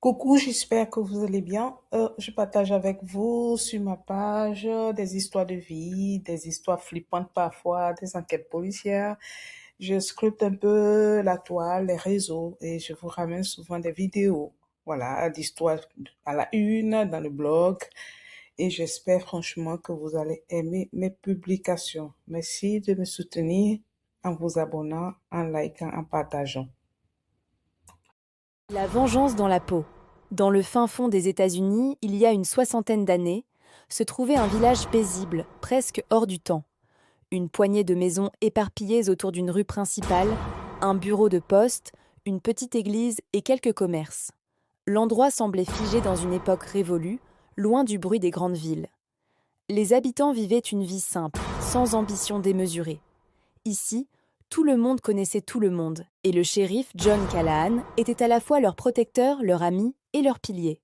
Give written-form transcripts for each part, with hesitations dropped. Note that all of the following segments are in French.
Coucou, j'espère que vous allez bien. Je partage avec vous sur ma page des histoires de vie, des histoires flippantes parfois, des enquêtes policières. Je scrute un peu la toile, les réseaux et je vous ramène souvent des vidéos, voilà, d'histoires à la une, dans le blog. Et j'espère franchement que vous allez aimer mes publications. Merci de me soutenir en vous abonnant, en likant, en partageant. La vengeance dans la peau. Dans le fin fond des États-Unis, il y a une soixantaine d'années, se trouvait un village paisible, presque hors du temps. Une poignée de maisons éparpillées autour d'une rue principale, un bureau de poste, une petite église et quelques commerces. L'endroit semblait figé dans une époque révolue, loin du bruit des grandes villes. Les habitants vivaient une vie simple, sans ambition démesurée. Ici, tout le monde connaissait tout le monde, et le shérif John Callahan était à la fois leur protecteur, leur ami et leur pilier.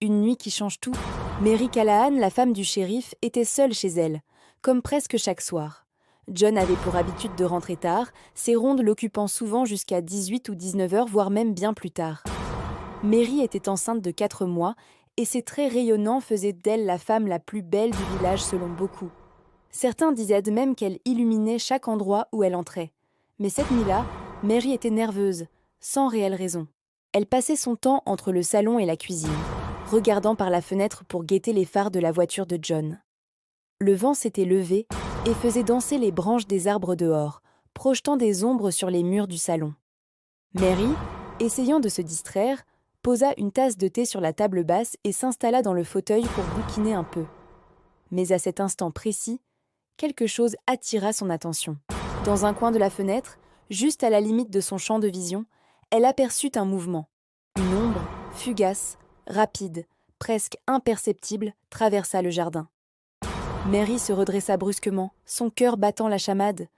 Une nuit qui change tout, Mary Callahan, la femme du shérif, était seule chez elle, comme presque chaque soir. John avait pour habitude de rentrer tard, ses rondes l'occupant souvent jusqu'à 18 ou 19 heures, voire même bien plus tard. Mary était enceinte de 4 mois, et ses traits rayonnants faisaient d'elle la femme la plus belle du village selon beaucoup. Certains disaient même qu'elle illuminait chaque endroit où elle entrait. Mais cette nuit-là, Mary était nerveuse, sans réelle raison. Elle passait son temps entre le salon et la cuisine, regardant par la fenêtre pour guetter les phares de la voiture de John. Le vent s'était levé et faisait danser les branches des arbres dehors, projetant des ombres sur les murs du salon. Mary, essayant de se distraire, posa une tasse de thé sur la table basse et s'installa dans le fauteuil pour bouquiner un peu. Mais à cet instant précis, quelque chose attira son attention. Dans un coin de la fenêtre, juste à la limite de son champ de vision, elle aperçut un mouvement. Une ombre, fugace, rapide, presque imperceptible, traversa le jardin. Mary se redressa brusquement, son cœur battant la chamade.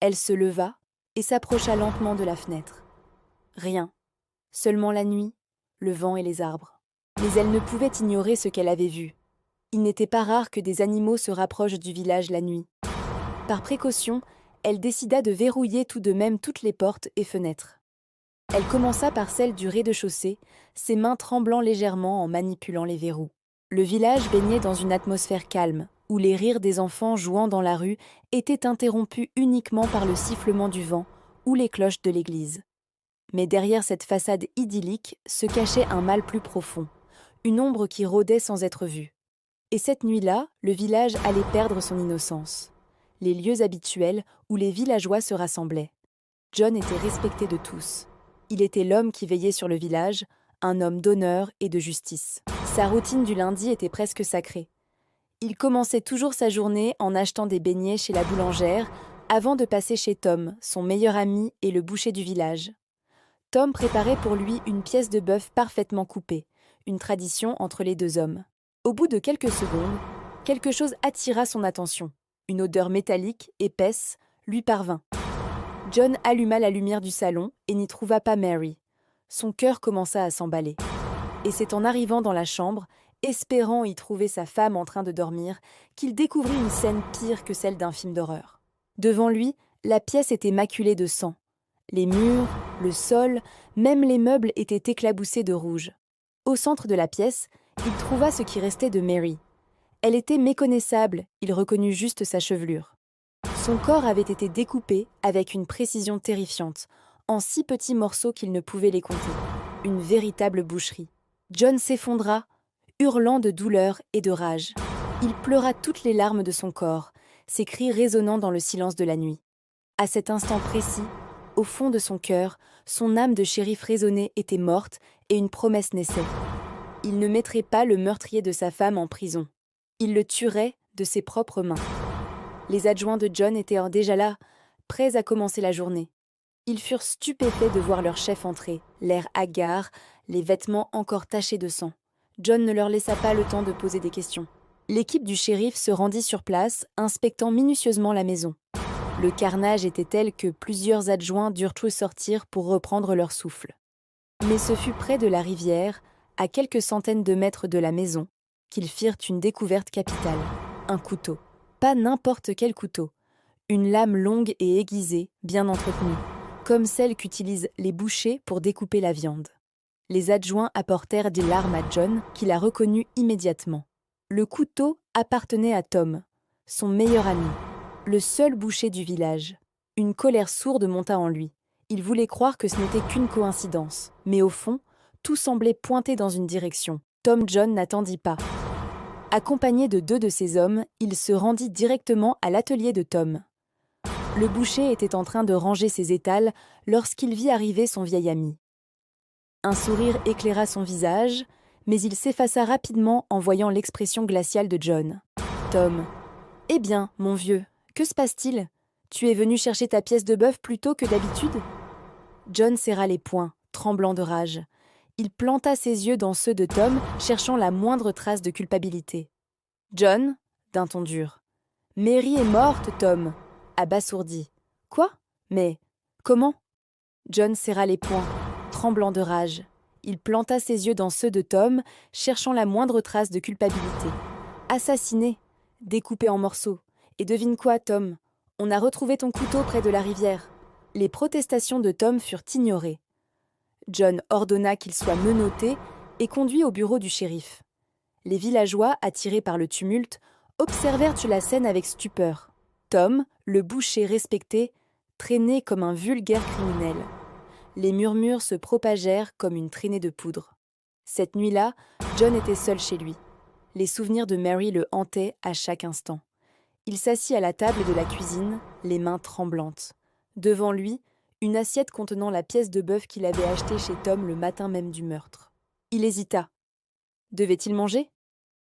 Elle se leva et s'approcha lentement de la fenêtre. Rien, seulement la nuit, le vent et les arbres. Mais elle ne pouvait ignorer ce qu'elle avait vu. Il n'était pas rare que des animaux se rapprochent du village la nuit. Par précaution, elle décida de verrouiller tout de même toutes les portes et fenêtres. Elle commença par celle du rez-de-chaussée, ses mains tremblant légèrement en manipulant les verrous. Le village baignait dans une atmosphère calme, où les rires des enfants jouant dans la rue étaient interrompus uniquement par le sifflement du vent ou les cloches de l'église. Mais derrière cette façade idyllique se cachait un mal plus profond, une ombre qui rôdait sans être vue. Et cette nuit-là, le village allait perdre son innocence. Les lieux habituels où les villageois se rassemblaient. John était respecté de tous. Il était l'homme qui veillait sur le village, un homme d'honneur et de justice. Sa routine du lundi était presque sacrée. Il commençait toujours sa journée en achetant des beignets chez la boulangère, avant de passer chez Tom, son meilleur ami et le boucher du village. Tom préparait pour lui une pièce de bœuf parfaitement coupée, une tradition entre les deux hommes. Au bout de quelques secondes, quelque chose attira son attention. Une odeur métallique, épaisse, lui parvint. John alluma la lumière du salon et n'y trouva pas Mary. Son cœur commença à s'emballer. Et c'est en arrivant dans la chambre, espérant y trouver sa femme en train de dormir, qu'il découvrit une scène pire que celle d'un film d'horreur. Devant lui, la pièce était maculée de sang. Les murs, le sol, même les meubles étaient éclaboussés de rouge. Au centre de la pièce, il trouva ce qui restait de Mary. Elle était méconnaissable, il reconnut juste sa chevelure. Son corps avait été découpé avec une précision terrifiante, en si petits morceaux qu'il ne pouvait les compter. Une véritable boucherie. John s'effondra, hurlant de douleur et de rage. Il pleura toutes les larmes de son corps, ses cris résonnant dans le silence de la nuit. À cet instant précis, au fond de son cœur, son âme de shérif raisonnée était morte et une promesse naissait. Il ne mettrait pas le meurtrier de sa femme en prison. Il le tuerait de ses propres mains. Les adjoints de John étaient déjà là, prêts à commencer la journée. Ils furent stupéfaits de voir leur chef entrer, l'air hagard, les vêtements encore tachés de sang. John ne leur laissa pas le temps de poser des questions. L'équipe du shérif se rendit sur place, inspectant minutieusement la maison. Le carnage était tel que plusieurs adjoints durent tous sortir pour reprendre leur souffle. Mais ce fut près de la rivière, à quelques centaines de mètres de la maison, qu'ils firent une découverte capitale. Un couteau. Pas n'importe quel couteau. Une lame longue et aiguisée, bien entretenue, comme celle qu'utilisent les bouchers pour découper la viande. Les adjoints apportèrent des larmes à John, qui la reconnut immédiatement. Le couteau appartenait à Tom, son meilleur ami, le seul boucher du village. Une colère sourde monta en lui. Il voulait croire que ce n'était qu'une coïncidence, mais au fond, tout semblait pointer dans une direction. Tom John n'attendit pas. Accompagné de 2 de ses hommes, il se rendit directement à l'atelier de Tom. Le boucher était en train de ranger ses étals lorsqu'il vit arriver son vieil ami. Un sourire éclaira son visage, mais il s'effaça rapidement en voyant l'expression glaciale de John. Tom. « Eh bien, mon vieux, que se passe-t-il ? Tu es venu chercher ta pièce de bœuf plus tôt que d'habitude ?» John serra les poings, tremblant de rage. Il planta ses yeux dans ceux de Tom, cherchant la moindre trace de culpabilité. « John » d'un ton dur. « Mary est morte, Tom » abasourdi. « Quoi ? Mais comment ?» John serra les poings, tremblant de rage. Il planta ses yeux dans ceux de Tom, cherchant la moindre trace de culpabilité. « Assassiné, découpé en morceaux. Et devine quoi, Tom ? On a retrouvé ton couteau près de la rivière. » Les protestations de Tom furent ignorées. John ordonna qu'il soit menotté et conduit au bureau du shérif. Les villageois, attirés par le tumulte, observèrent la scène avec stupeur. Tom, le boucher respecté, traînait comme un vulgaire criminel. Les murmures se propagèrent comme une traînée de poudre. Cette nuit-là, John était seul chez lui. Les souvenirs de Mary le hantaient à chaque instant. Il s'assit à la table de la cuisine, les mains tremblantes. Devant lui, une assiette contenant la pièce de bœuf qu'il avait achetée chez Tom le matin même du meurtre. Il hésita. Devait-il manger ?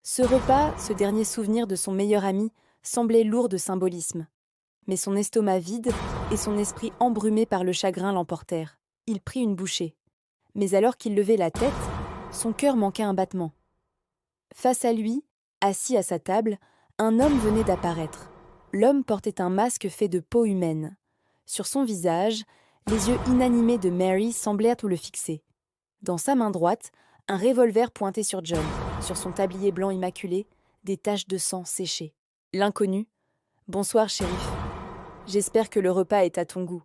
Ce repas, ce dernier souvenir de son meilleur ami, semblait lourd de symbolisme. Mais son estomac vide et son esprit embrumé par le chagrin l'emportèrent. Il prit une bouchée. Mais alors qu'il levait la tête, son cœur manqua un battement. Face à lui, assis à sa table, un homme venait d'apparaître. L'homme portait un masque fait de peau humaine. Sur son visage, les yeux inanimés de Mary semblèrent tout le fixer. Dans sa main droite, un revolver pointait sur John. Sur son tablier blanc immaculé, des taches de sang séchées. L'inconnu. « Bonsoir, shérif. J'espère que le repas est à ton goût. »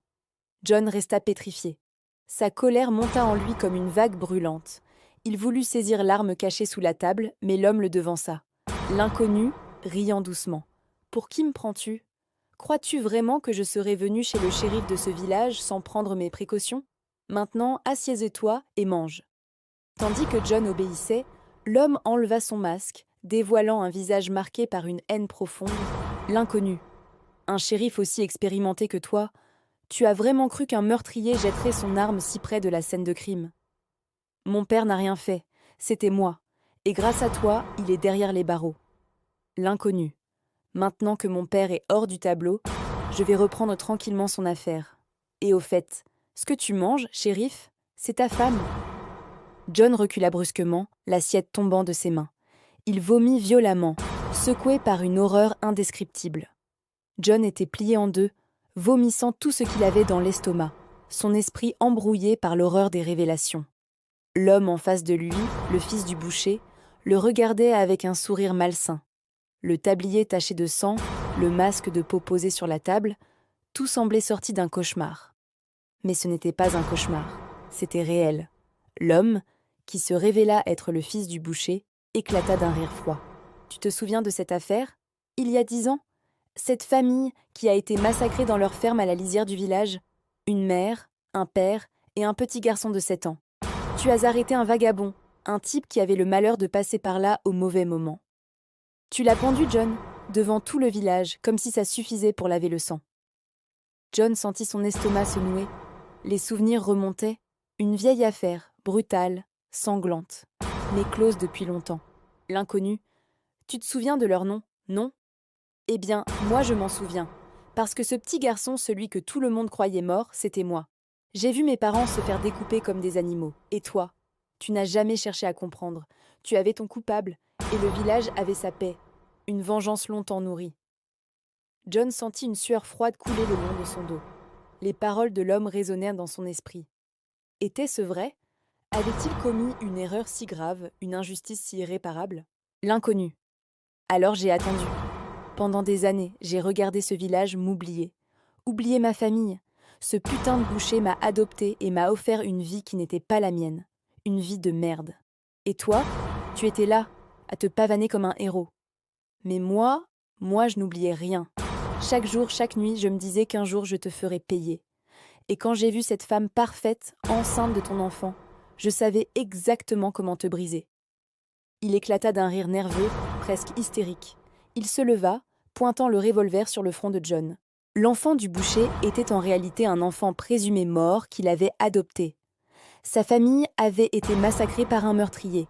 John resta pétrifié. Sa colère monta en lui comme une vague brûlante. Il voulut saisir l'arme cachée sous la table, mais l'homme le devança. L'inconnu, riant doucement. « Pour qui me prends-tu ? Crois-tu vraiment que je serais venu chez le shérif de ce village sans prendre mes précautions ? Maintenant, assieds-toi et mange. » Tandis que John obéissait, l'homme enleva son masque, dévoilant un visage marqué par une haine profonde. L'inconnu. « Un shérif aussi expérimenté que toi, tu as vraiment cru qu'un meurtrier jetterait son arme si près de la scène de crime ? Mon père n'a rien fait, c'était moi, et grâce à toi, il est derrière les barreaux. » L'inconnu. « Maintenant que mon père est hors du tableau, je vais reprendre tranquillement son affaire. Et au fait, ce que tu manges, shérif, c'est ta femme. » John recula brusquement, l'assiette tombant de ses mains. Il vomit violemment, secoué par une horreur indescriptible. John était plié en deux, vomissant tout ce qu'il avait dans l'estomac, son esprit embrouillé par l'horreur des révélations. L'homme en face de lui, le fils du boucher, le regardait avec un sourire malsain. Le tablier taché de sang, le masque de peau posé sur la table, tout semblait sorti d'un cauchemar. Mais ce n'était pas un cauchemar, c'était réel. L'homme, qui se révéla être le fils du boucher, éclata d'un rire froid. « Tu te souviens de cette affaire ? Il y a 10 ans ? Cette famille qui a été massacrée dans leur ferme à la lisière du village ? Une mère, un père et un petit garçon de 7 ans. Tu as arrêté un vagabond, un type qui avait le malheur de passer par là au mauvais moment. Tu l'as pendu, John, devant tout le village, comme si ça suffisait pour laver le sang. » John sentit son estomac se nouer. Les souvenirs remontaient. Une vieille affaire, brutale, sanglante, mais close depuis longtemps. L'inconnu. « Tu te souviens de leur nom, non ? Eh bien, moi je m'en souviens. Parce que ce petit garçon, celui que tout le monde croyait mort, c'était moi. J'ai vu mes parents se faire découper comme des animaux. Et toi ? Tu n'as jamais cherché à comprendre. Tu avais ton coupable, et le village avait sa paix. Une vengeance longtemps nourrie. » John sentit une sueur froide couler le long de son dos. Les paroles de l'homme résonnèrent dans son esprit. Était-ce vrai ? Avait-il commis une erreur si grave, une injustice si irréparable ? L'inconnu. Alors j'ai attendu. Pendant des années, j'ai regardé ce village m'oublier. Oublier ma famille. Ce putain de boucher m'a adopté et m'a offert une vie qui n'était pas la mienne. une vie de merde. Et toi, tu étais là, à te pavaner comme un héros. Mais moi, je n'oubliais rien. Chaque jour, chaque nuit, je me disais qu'un jour je te ferais payer. Et quand j'ai vu cette femme parfaite, enceinte de ton enfant, je savais exactement comment te briser. Il éclata d'un rire nerveux, presque hystérique. Il se leva, pointant le revolver sur le front de John. L'enfant du boucher était en réalité un enfant présumé mort qu'il avait adopté. Sa famille avait été massacrée par un meurtrier,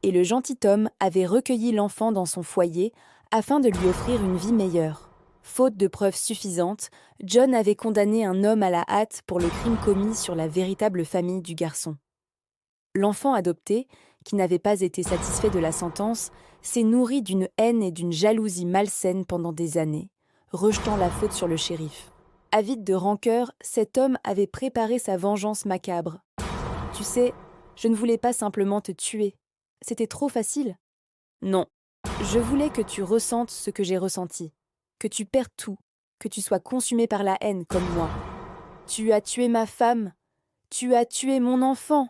et le gentil homme avait recueilli l'enfant dans son foyer afin de lui offrir une vie meilleure. Faute de preuves suffisantes, John avait condamné un homme à la hâte pour le crime commis sur la véritable famille du garçon. L'enfant adopté, qui n'avait pas été satisfait de la sentence, s'est nourri d'une haine et d'une jalousie malsaine pendant des années, rejetant la faute sur le shérif. Avide de rancœur, cet homme avait préparé sa vengeance macabre. Tu sais, je ne voulais pas simplement te tuer. C'était trop facile. Non, je voulais que tu ressentes ce que j'ai ressenti, que tu perdes tout, que tu sois consumé par la haine comme moi. Tu as tué ma femme, tu as tué mon enfant.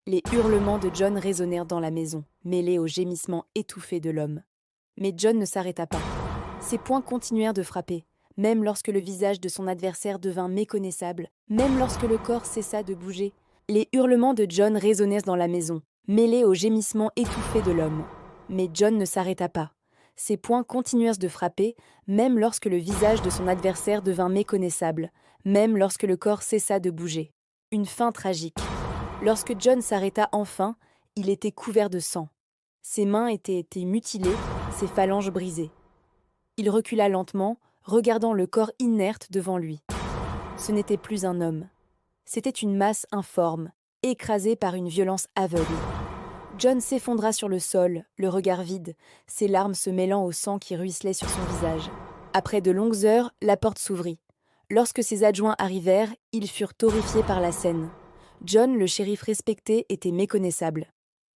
Les hurlements de John résonnèrent dans la maison, mêlés aux gémissements étouffés de l'homme. Mais John ne s'arrêta pas. Ses poings continuèrent de frapper, même lorsque le visage de son adversaire devint méconnaissable, même lorsque le corps cessa de bouger. Les hurlements de John résonnèrent dans la maison, mêlés aux gémissements étouffés de l'homme. Mais John ne s'arrêta pas. Ses poings continuèrent de frapper, même lorsque le visage de son adversaire devint méconnaissable, même lorsque le corps cessa de bouger. Une fin tragique. Lorsque John s'arrêta enfin, il était couvert de sang. Ses mains étaient mutilées, ses phalanges brisées. Il recula lentement, regardant le corps inerte devant lui. Ce n'était plus un homme. C'était une masse informe, écrasée par une violence aveugle. John s'effondra sur le sol, le regard vide, ses larmes se mêlant au sang qui ruisselait sur son visage. Après de longues heures, la porte s'ouvrit. Lorsque ses adjoints arrivèrent, ils furent horrifiés par la scène. John, le shérif respecté, était méconnaissable.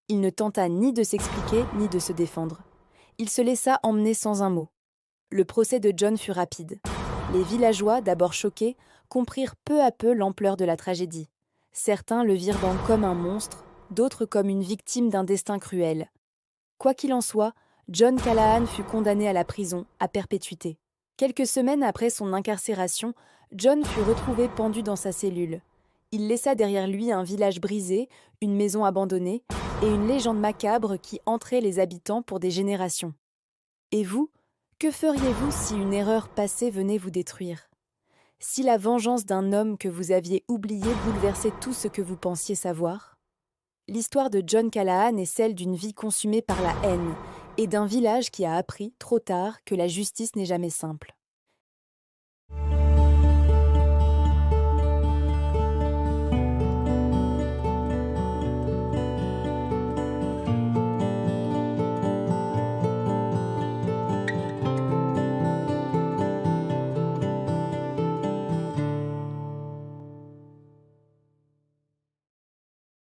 Il ne tenta ni de s'expliquer ni de se défendre. Il se laissa emmener sans un mot. Le procès de John fut rapide. Les villageois, d'abord choqués, comprirent peu à peu l'ampleur de la tragédie. Certains le virent comme un monstre, d'autres comme une victime d'un destin cruel. Quoi qu'il en soit, John Callahan fut condamné à la prison, à perpétuité. Quelques semaines après son incarcération, John fut retrouvé pendu dans sa cellule. Il laissa derrière lui un village brisé, une maison abandonnée et une légende macabre qui hanterait les habitants pour des générations. Et vous, que feriez-vous si une erreur passée venait vous détruire ? Si la vengeance d'un homme que vous aviez oublié bouleversait tout ce que vous pensiez savoir ? L'histoire de John Callahan est celle d'une vie consumée par la haine et d'un village qui a appris, trop tard, que la justice n'est jamais simple.